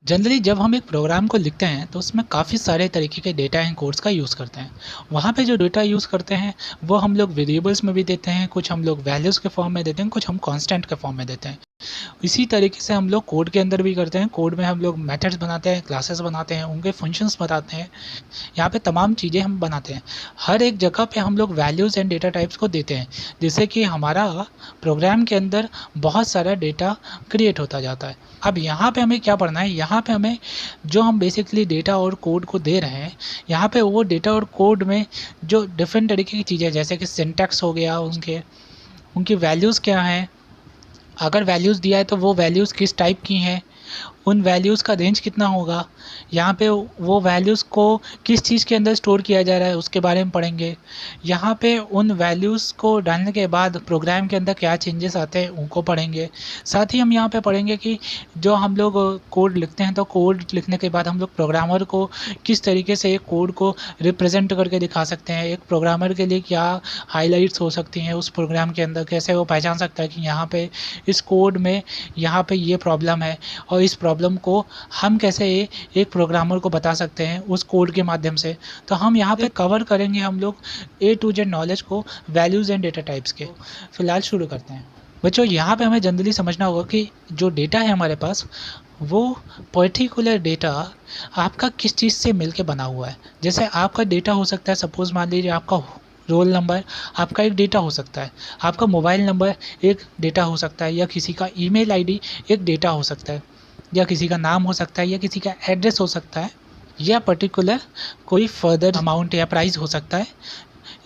Generally जब हम एक प्रोग्राम को लिखते हैं तो उसमें काफ़ी सारे तरीके के डेटा एंड कोड्स का यूज़ करते हैं। वहाँ पे जो डेटा यूज़ करते हैं वो हम लोग वेरिएबल्स में भी देते हैं, कुछ हम लोग वैल्यूज़ के फॉर्म में देते हैं, कुछ हम कांस्टेंट के फॉर्म में देते हैं। इसी तरीके से हम लोग कोड के अंदर भी करते हैं। कोड में हम लोग मेथड्स बनाते हैं, क्लासेस बनाते हैं, उनके फंक्शंस बताते हैं। यहाँ पे तमाम चीज़ें हम बनाते हैं। हर एक जगह पे हम लोग वैल्यूज़ एंड डेटा टाइप्स को देते हैं, जिससे कि हमारा प्रोग्राम के अंदर बहुत सारा डेटा क्रिएट होता जाता है। अब यहाँ पे हमें क्या पढ़ना है, यहाँ पे हमें जो हम बेसिकली डेटा और कोड को दे रहे हैं, यहाँ पे वो डेटा और कोड में जो डिफरेंट तरीके की चीज़ें जैसे कि सिंटैक्स हो गया, उनकी वैल्यूज़ क्या हैं, अगर वैल्यूज़ दिया है तो वो वैल्यूज़ किस टाइप की हैं, उन वैल्यूज़ का रेंज कितना होगा, यहाँ पे वो वैल्यूज़ को किस चीज़ के अंदर स्टोर किया जा रहा है उसके बारे में पढ़ेंगे। यहाँ पे उन वैल्यूज़ को डालने के बाद प्रोग्राम के अंदर क्या चेंजेस आते हैं उनको पढ़ेंगे। साथ ही हम यहाँ पे पढ़ेंगे कि जो हम लोग कोड लिखते हैं तो कोड लिखने के बाद हम लोग प्रोग्रामर को किस तरीके से एक कोड को रिप्रेजेंट करके दिखा सकते हैं। एक प्रोग्रामर के लिए क्या हाइलाइट्स हो सकती हैं उस प्रोग्राम के अंदर, कैसे वो पहचान सकता है कि यहाँ पे इस कोड में यहाँ पे ये प्रॉब्लम है और इस प्रॉब्लम को हम कैसे एक प्रोग्रामर को बता सकते हैं उस कोड के माध्यम से। तो हम यहाँ पे कवर करेंगे हम लोग ए टू जेड नॉलेज को वैल्यूज़ एंड डेटा टाइप्स के। फिलहाल शुरू करते हैं। बच्चों, यहाँ पे हमें जनरली समझना होगा कि जो डेटा है हमारे पास, वो पर्टिकुलर डेटा आपका किस चीज़ से मिल के बना हुआ है। जैसे आपका डेटा हो सकता है, सपोज़ मान लीजिए आपका रोल नंबर आपका एक डेटा हो सकता है, आपका मोबाइल नंबर एक डेटा हो सकता है, या किसी का ईमेल आईडी एक डेटा हो सकता है, या किसी का नाम हो सकता है, या किसी का एड्रेस हो सकता है, या पर्टिकुलर कोई फर्दर अमाउंट या प्राइस हो सकता है।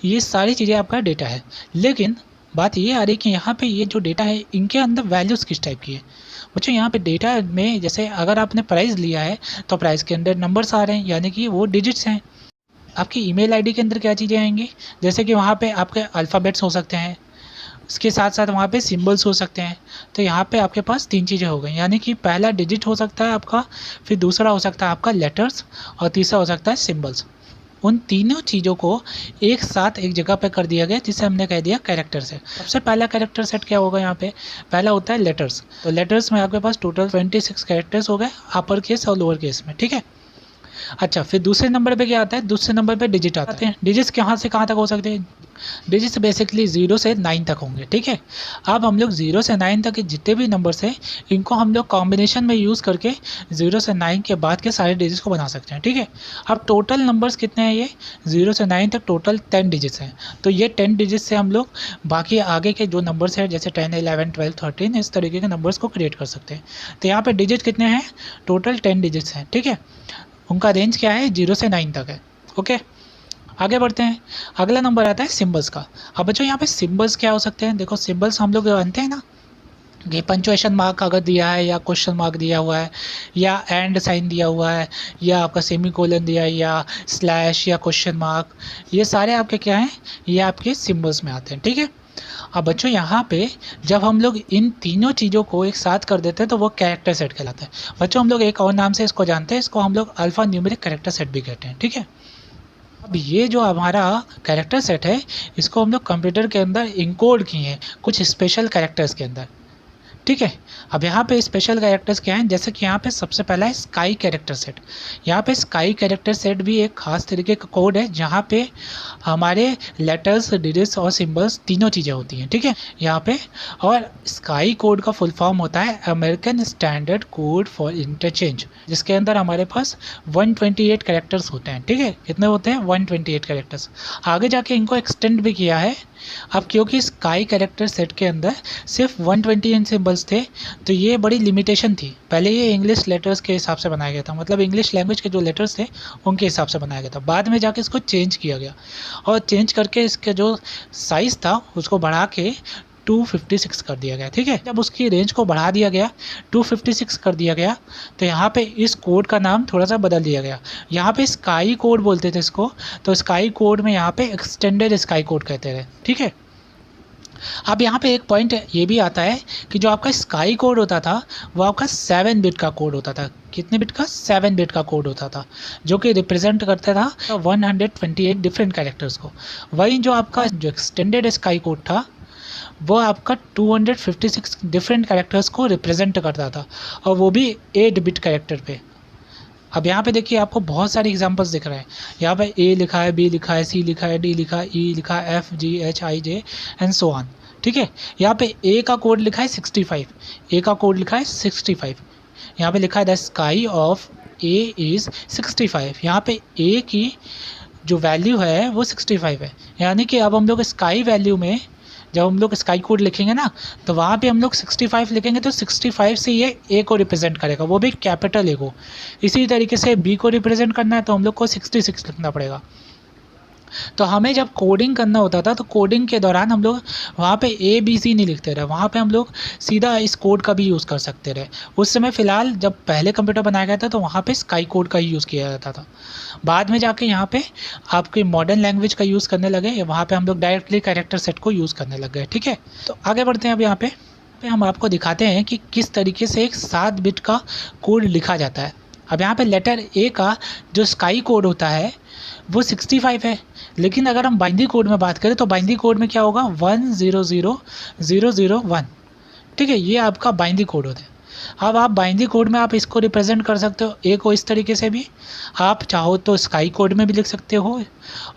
ये सारी चीज़ें आपका डेटा है। लेकिन बात ये आ रही है कि यहाँ पे ये जो डेटा है इनके अंदर वैल्यूज़ किस टाइप की है। बच्चों, यहाँ पे डेटा में जैसे अगर आपने प्राइस लिया है तो प्राइस के अंदर नंबर्स आ रहे हैं, यानी कि वो डिजिट्स हैं। आपकी ईमेल आईडी के अंदर क्या चीज़ें आएंगी, जैसे कि वहाँ पे आपके अल्फ़ाबेट्स हो सकते हैं, उसके साथ साथ वहाँ पे सिंबल्स हो सकते हैं। तो यहाँ पे आपके पास 3 चीज़ें हो गई, यानी कि पहला डिजिट हो सकता है आपका, फिर दूसरा हो सकता है आपका लेटर्स, और तीसरा हो सकता है सिंबल्स। उन तीनों चीज़ों को एक साथ एक जगह पे कर दिया गया, जिसे हमने कह दिया कैरेक्टर सेट। सबसे पहला कैरेक्टर सेट क्या होगा, यहाँ पे पहला होता है लेटर्स। तो लेटर्स में आपके पास टोटल 26 कैरेक्टर्स हो गए, अपर केस और लोअर केस में, ठीक है। अच्छा, फिर दूसरे नंबर पे क्या आता है, दूसरे नंबर पे डिजिट आते हैं। डिजिट्स कहाँ से कहाँ तक हो सकते हैं, डिजिट्स बेसिकली 0 से 9 तक होंगे, ठीक है। अब हम लोग 0 से 9 तक के जितने भी नंबर्स हैं इनको हम लोग कॉम्बिनेशन में यूज़ करके 0 से 9 के बाद के सारे डिजिट्स को बना सकते हैं, ठीक है। अब टोटल नंबर्स कितने हैं, ये 0 से 9 तक टोटल 10 डिजिट्स हैं। तो ये 10 डिजिट्स से हम लोग बाकी आगे के जो नंबर्स हैं जैसे 10, 11, 12, 13 इस तरीके के नंबर्स को क्रिएट कर सकते हैं। तो यहाँ पे डिजिट कितने हैं, टोटल 10 डिजिट्स हैं, ठीक है। उनका रेंज क्या है, 0 से 9 तक है, ओके। आगे बढ़ते हैं। अगला नंबर आता है सिंबल्स का। अब बच्चों, यहाँ पे सिंबल्स क्या हो सकते हैं, देखो सिंबल्स हम लोग जानते हैं ना कि पंचुएशन मार्क अगर दिया है, या क्वेश्चन मार्क दिया हुआ है, या एंड साइन दिया हुआ है, या आपका सेमी कोलन दिया है, या स्लैश या क्वेश्चन मार्क, ये सारे आपके क्या हैं, ये आपके सिंबल्स में आते हैं, ठीक है। अब बच्चों, यहाँ पे जब हम लोग इन तीनों चीज़ों को एक साथ कर देते हैं तो वो कैरेक्टर सेट कहलाता है। बच्चों, हम लोग एक और नाम से इसको जानते हैं, इसको हम लोग अल्फ़ा न्यूमेरिक कैरेक्टर सेट भी कहते हैं, ठीक है। अब ये जो हमारा कैरेक्टर सेट है इसको हम लोग कंप्यूटर के अंदर इनकोड किए हैं कुछ स्पेशल कैरेक्टर्स के अंदर, ठीक है। अब यहाँ पे स्पेशल कैरेक्टर्स क्या हैं, जैसे कि यहाँ पे सबसे पहला है स्काई कैरेक्टर सेट। यहाँ पे स्काई कैरेक्टर सेट भी एक खास तरीके का कोड है जहाँ पे हमारे लेटर्स, डिजिट्स और सिंबल्स तीनों चीज़ें होती हैं, ठीक है यहाँ पे। और स्काई कोड का फुल फॉर्म होता है American standard code for interchange, जिसके अंदर हमारे पास 128 कैरेक्टर्स होते हैं, ठीक है। कितने होते हैं, 128 कैरेक्टर्स। आगे जाके इनको एक्सटेंड भी किया है। अब क्योंकि स्काई कैरेक्टर सेट के अंदर सिर्फ 128 सिंबल्स थे तो ये बड़ी लिमिटेशन थी। पहले ये इंग्लिश लेटर्स के हिसाब से बनाया गया था, मतलब इंग्लिश लैंग्वेज के जो लेटर्स थे उनके हिसाब से बनाया गया था। बाद में जाके इसको चेंज किया गया और चेंज करके इसके जो साइज़ था उसको बढ़ा के 256 कर दिया गया, ठीक है। जब उसकी रेंज को बढ़ा दिया गया, 256 कर दिया गया, तो यहाँ पे इस कोड का नाम थोड़ा सा बदल दिया गया। यहाँ पे स्काई कोड बोलते थे इसको, तो स्काई कोड में यहाँ पे एक्सटेंडेड स्काई कोड कहते थे, ठीक है। अब यहाँ पे एक पॉइंट ये भी आता है कि जो आपका स्काई कोड होता था वो आपका 7 बिट का कोड होता था। कितने बिट का, 7 बिट का कोड होता था, जो कि रिप्रेजेंट करता था 128 डिफरेंट कैरेक्टर्स को। वहीं जो आपका जो एक्सटेंडेड स्काई कोड था वो आपका 256 डिफरेंट कैरेक्टर्स को रिप्रेजेंट करता था, और वो भी 8 बिट कैरेक्टर पे। अब यहाँ पे देखिए आपको बहुत सारे एग्जांपल्स दिख रहे हैं। यहाँ पे ए लिखा है, बी लिखा है, सी लिखा है, डी लिखा है, ई लिखा है, F G H I J and so on. ठीक है, यहाँ पे ए का कोड लिखा है 65, ए का कोड लिखा है 65। यहाँ पे लिखा है the sky of A is 65। यहाँ पे ए की जो वैल्यू है वो 65 है, यानी कि अब हम लोग स्काई वैल्यू में जब हम लोग स्काई कोड लिखेंगे ना, तो वहाँ पे हम लोग 65 लिखेंगे, तो 65 से ये ए को रिप्रेजेंट करेगा, वो भी कैपिटल ए को। इसी तरीके से बी को रिप्रेजेंट करना है तो हम लोग को 66 लिखना पड़ेगा। तो हमें जब कोडिंग करना होता था तो कोडिंग के दौरान हम लोग वहाँ पे ए बी सी नहीं लिखते रहे, वहाँ पे हम लोग सीधा इस कोड का भी यूज़ कर सकते रहे। उस समय फ़िलहाल जब पहले कंप्यूटर बनाया गया था तो वहाँ पे स्काई कोड का ही यूज़ किया जाता था। बाद में जाके यहाँ पे आपके मॉडर्न लैंग्वेज का यूज़ करने लगे, वहाँ पे हम लोग डायरेक्टली कैरेक्टर सेट को यूज़ करने लग गए। ठीक है, तो आगे बढ़ते हैं। अब यहाँ पे हम आपको दिखाते हैं कि किस तरीके से एक 7 बिट का कोड लिखा जाता है। अब यहाँ पे लेटर ए का जो स्काई कोड होता है वो 65 है, लेकिन अगर हम बाइनरी कोड में बात करें तो बाइनरी कोड में क्या होगा 100001। ठीक है, ये आपका बाइनरी कोड होता है। अब आप बाइनरी कोड में आप इसको रिप्रेजेंट कर सकते हो, ए को इस तरीके से भी, आप चाहो तो स्काई कोड में भी लिख सकते हो,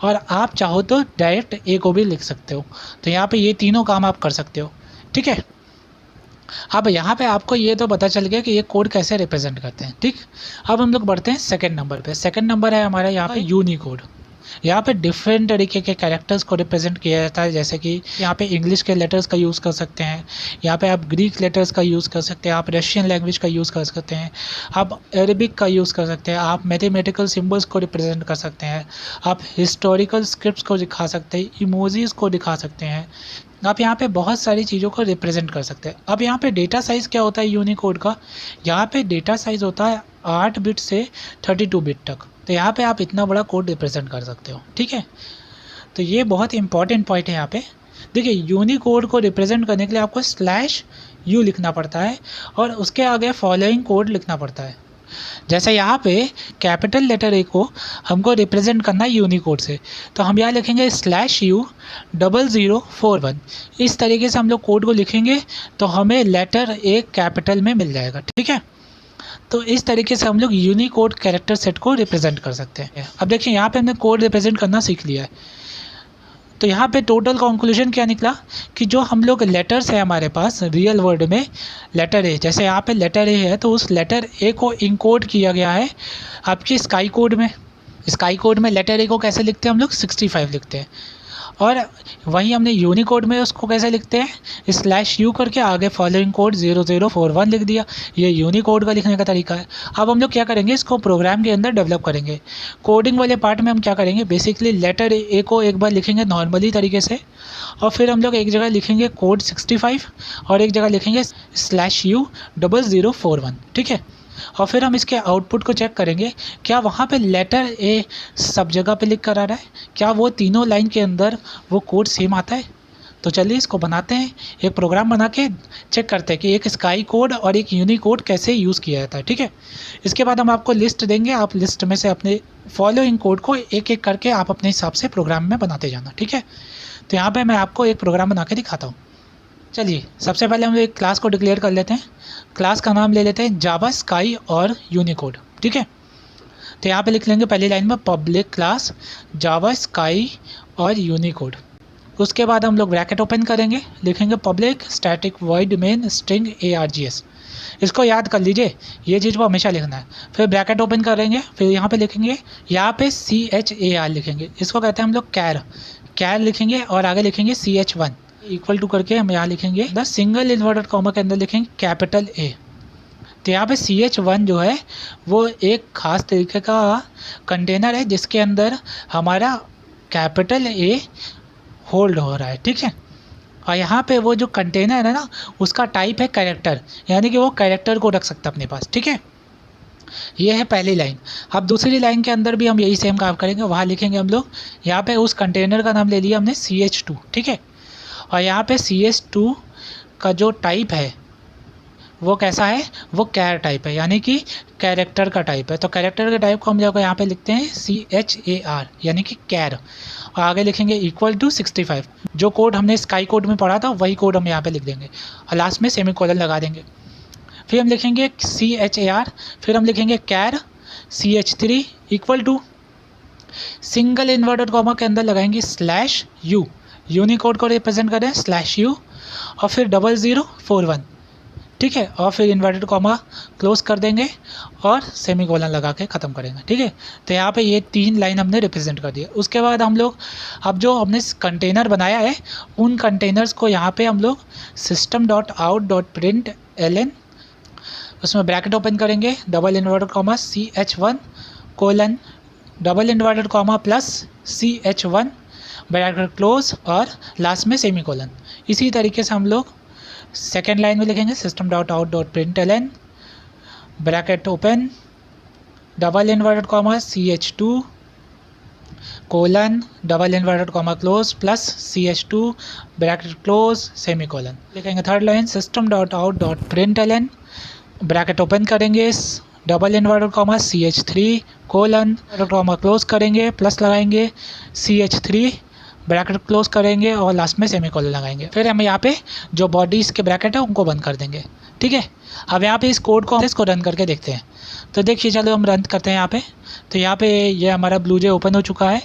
और आप चाहो तो डायरेक्ट ए को भी लिख सकते हो। तो यहाँ पे ये तीनों काम आप कर सकते हो। ठीक है, अब यहाँ पे आपको ये तो पता चल गया कि ये कोड कैसे रिप्रेजेंट करते हैं। ठीक, अब हम लोग बढ़ते हैं सेकंड नंबर पे। सेकंड नंबर है हमारा यहाँ पे यूनिकोड। यहाँ पे डिफरेंट तरीके के कैरेक्टर्स को रिप्रेजेंट किया जाता है, जैसे कि यहाँ पे इंग्लिश के लेटर्स का यूज़ कर सकते हैं, यहाँ पे आप ग्रीक लेटर्स का यूज़ कर सकते हैं, आप रशियन लैंग्वेज का यूज़ कर सकते हैं, आप अरेबिक का यूज़ कर सकते हैं, आप मैथमेटिकल सिम्बल्स को रिप्रेजेंट कर सकते हैं, आप हिस्टोरिकल स्क्रिप्ट्स को दिखा सकते हैं, इमोजीज़ को दिखा सकते हैं, आप यहाँ पे बहुत सारी चीज़ों को रिप्रेजेंट कर सकते हैं। अब यहाँ पे डेटा साइज़ क्या होता है यूनिकोड का, यहाँ पे डेटा साइज़ होता है 8 बिट से 32 बिट तक। तो यहाँ पे आप इतना बड़ा कोड रिप्रेजेंट कर सकते हो। ठीक है, तो ये बहुत इंपॉर्टेंट पॉइंट है यहाँ पे। देखिए, यूनिकोड को रिप्रेजेंट करने के लिए आपको /u लिखना पड़ता है और उसके आगे फॉलोइंग कोड लिखना पड़ता है। जैसे यहाँ पे कैपिटल लेटर ए को हमको रिप्रेजेंट करना है यूनिकोड से, तो हम यहाँ लिखेंगे /u0041। इस तरीके से हम लोग कोड को लिखेंगे तो हमें लेटर ए कैपिटल में मिल जाएगा। ठीक है, तो इस तरीके से हम लोग यूनिकोड कैरेक्टर सेट को रिप्रेजेंट कर सकते हैं। अब देखिए, यहाँ पे हमने कोड रिप्रेजेंट करना सीख लिया है। तो यहाँ पे टोटल कंक्लूजन क्या निकला कि जो हम लोग लेटर्स है हमारे पास रियल वर्ल्ड में, लेटर ए, जैसे यहाँ पे लेटर ए है तो उस लेटर ए को इनकोड किया गया है आपके स्काई कोड में। स्काई कोड में लेटर ए को कैसे लिखते हैं हम लोग 65 लिखते हैं, और वहीं हमने यूनिकोड में उसको कैसे लिखते हैं /u करके आगे फॉलोइंग कोड 0041 लिख दिया। ये यूनिकोड का लिखने का तरीका है। अब हम लोग क्या करेंगे, इसको प्रोग्राम के अंदर डेवलप करेंगे। कोडिंग वाले पार्ट में हम क्या करेंगे, बेसिकली लेटर ए को एक बार लिखेंगे नॉर्मली तरीके से, और फिर हम लोग एक जगह लिखेंगे कोड 65 और एक जगह लिखेंगे /u0041। ठीक है, और फिर हम इसके आउटपुट को चेक करेंगे, क्या वहाँ पे लेटर ए सब जगह पे लिख कर आ रहा है, क्या वो तीनों लाइन के अंदर वो कोड सेम आता है। तो चलिए इसको बनाते हैं, एक प्रोग्राम बना के चेक करते हैं कि एक स्काई कोड और एक यूनिकोड कैसे यूज़ किया जाता है। ठीक है, इसके बाद हम आपको लिस्ट देंगे, आप लिस्ट में से अपने फॉलोइंग कोड को एक एक करके आप अपने हिसाब से प्रोग्राम में बनाते जाना। ठीक है, तो यहाँ पर मैं आपको एक प्रोग्राम बना के दिखाता हूँ। चलिए, सबसे पहले हम एक क्लास को डिक्लेयर कर लेते हैं। क्लास का नाम ले लेते हैं जावा स्काई और यूनिकोड। ठीक है, तो यहाँ पे लिख लेंगे पहली लाइन में पब्लिक क्लास जावा स्काई और यूनिकोड। उसके बाद हम लोग ब्रैकेट ओपन करेंगे, लिखेंगे public static void main string args। इसको याद कर लीजिए, ये चीज़ को हमेशा लिखना है। फिर ब्रैकेट ओपन करेंगे, फिर यहाँ पे लिखेंगे, यहाँ पे char लिखेंगे, इसको कहते हैं हम लोग कैर लिखेंगे, और आगे लिखेंगे ch1 इक्वल टू करके हम यहाँ लिखेंगे द सिंगल इन्वर्टेड कॉमा के अंदर लिखेंगे कैपिटल ए। तो यहाँ पे ch1 जो है वो एक ख़ास तरीके का कंटेनर है जिसके अंदर हमारा कैपिटल ए होल्ड हो रहा है। ठीक है, और यहाँ पे वो जो कंटेनर है ना उसका टाइप है कैरेक्टर, यानी कि वो कैरेक्टर को रख सकता है अपने पास। ठीक है, ये है पहली लाइन। अब दूसरी लाइन के अंदर भी हम यही सेम काम करेंगे, वहाँ लिखेंगे हम लोग, यहाँ पे उस कंटेनर का नाम ले लिया हमने ch2। ठीक है, और यहाँ पे ch2 का जो टाइप है वो कैसा है, वो कैर टाइप है, यानी कि कैरेक्टर का टाइप है। तो कैरेक्टर के टाइप को हम लोग यहाँ पे लिखते हैं char, यानी कि कैर। और आगे लिखेंगे इक्वल टू 65। जो कोड हमने स्काई कोड में पढ़ा था वही कोड हम यहाँ पे लिख देंगे और लास्ट में सेमीकोलन लगा देंगे। फिर हम लिखेंगे CHAR, फिर हम लिखेंगे char CH3 equal to single inverted comma के अंदर लगाएंगे /U, यूनिकोड को रिप्रेजेंट करें /U और फिर 0041, ठीक है, और फिर इन्वर्टेड कॉमा क्लोज कर देंगे और सेमीकोलन लगा के ख़त्म करेंगे, ठीक है। तो यहाँ पे ये 3 लाइन हमने रिप्रेजेंट कर दिया। उसके बाद हम लोग अब जो हमने कंटेनर बनाया है उन कंटेनर्स को यहाँ पे हम लोग system.out.println, उसमें ब्रैकेट ओपन करेंगे, double inverted comma CH1 colon double inverted comma plus CH1 bracket close और लास्ट में सेमीकोलन। इसी तरीके से हम लोग सेकेंड लाइन में लिखेंगे system.out.println bracket open double inverted comma CH2 colon double inverted comma close plus CH2 bracket close semicolon. लिखेंगे third line system.out.println bracket open करेंगे double inverted comma CH3 colon comma close करेंगे plus लगाएंगे CH3 bracket close करेंगे और last में semicolon लगाएंगे। फिर हम यहाँ पे जो बॉडीज़ के ब्रैकेट है उनको बंद कर देंगे, ठीक है। अब यहाँ पे इस कोड को इसको रन करके देखते हैं। तो देखिए चलो हम रन करते हैं यहाँ पे। तो यहाँ पे ये हमारा ब्लूजे ओपन हो चुका है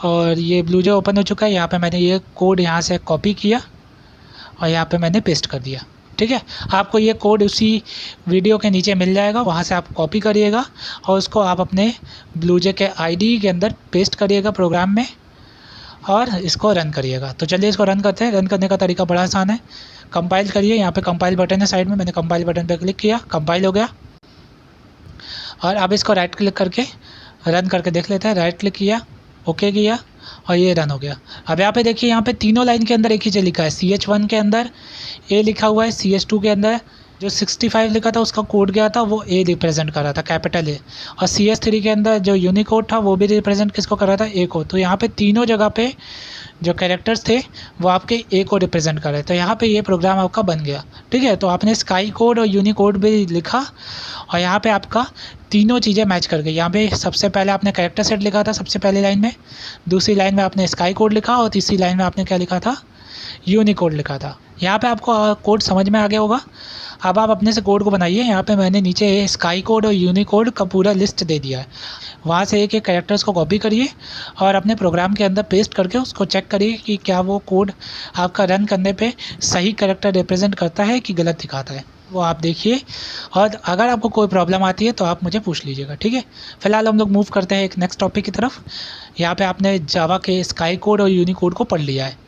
और ये ब्लूजे ओपन हो चुका है। यहाँ पे मैंने ये कोड यहाँ से कॉपी किया और यहाँ पे मैंने पेस्ट कर दिया, ठीक है। आपको ये कोड उसी वीडियो के नीचे मिल जाएगा, वहाँ से आप कॉपी करिएगा और उसको आप अपने ब्लूजे के ID के अंदर पेस्ट करिएगा प्रोग्राम में और इसको रन करिएगा। तो चलिए इसको रन करते हैं। रन करने का तरीका बड़ा आसान है। कंपाइल करिए, यहाँ पे कंपाइल बटन है साइड में, मैंने कंपाइल बटन पे क्लिक किया, कंपाइल हो गया। और अब इसको राइट क्लिक करके रन करके देख लेते हैं। राइट क्लिक किया, ओके किया और ये रन हो गया। अब यहाँ पे देखिए, यहाँ पे तीनों लाइन के अंदर एक ही चीज़ लिखा है। CH1 के अंदर A लिखा हुआ है, CH2 के अंदर जो 65 लिखा था उसका कोड गया था वो A रिप्रेजेंट कर रहा था, कैपिटल A, और CH3 के अंदर जो यूनिकोड था वो भी रिप्रेजेंट किसको कर रहा था, A को। तो यहाँ पे तीनों जगह पे जो कैरेक्टर्स थे वो आपके A को रिप्रेजेंट कर रहे। तो यहाँ पे ये प्रोग्राम आपका बन गया, ठीक है। तो आपने स्काई कोड और यूनिकोड भी लिखा और यहाँ पे आपका तीनों चीज़ें मैच कर गई। यहाँ पे सबसे पहले आपने कैरेक्टर सेट लिखा था सबसे पहली लाइन में, दूसरी लाइन में आपने स्काई कोड लिखा और तीसरी लाइन में आपने क्या लिखा था, यूनिकोड लिखा था। यहाँ पे आपको कोड समझ में आ गया होगा। अब आप अपने से कोड को बनाइए। यहाँ पे मैंने नीचे स्काई कोड और यूनिकोड का पूरा लिस्ट दे दिया है, वहाँ से एक एक कैरेक्टर्स को कॉपी करिए और अपने प्रोग्राम के अंदर पेस्ट करके उसको चेक करिए कि क्या वो कोड आपका रन करने पे सही कैरेक्टर रिप्रेजेंट करता है कि गलत दिखाता है, वो आप देखिए। और अगर आपको कोई प्रॉब्लम आती है तो आप मुझे पूछ लीजिएगा, ठीक है। फिलहाल हम लोग मूव करते हैं एक नेक्स्ट टॉपिक की तरफ। यहाँ पे आपने जावा के स्काई कोड और यूनिकोड को पढ़ लिया है।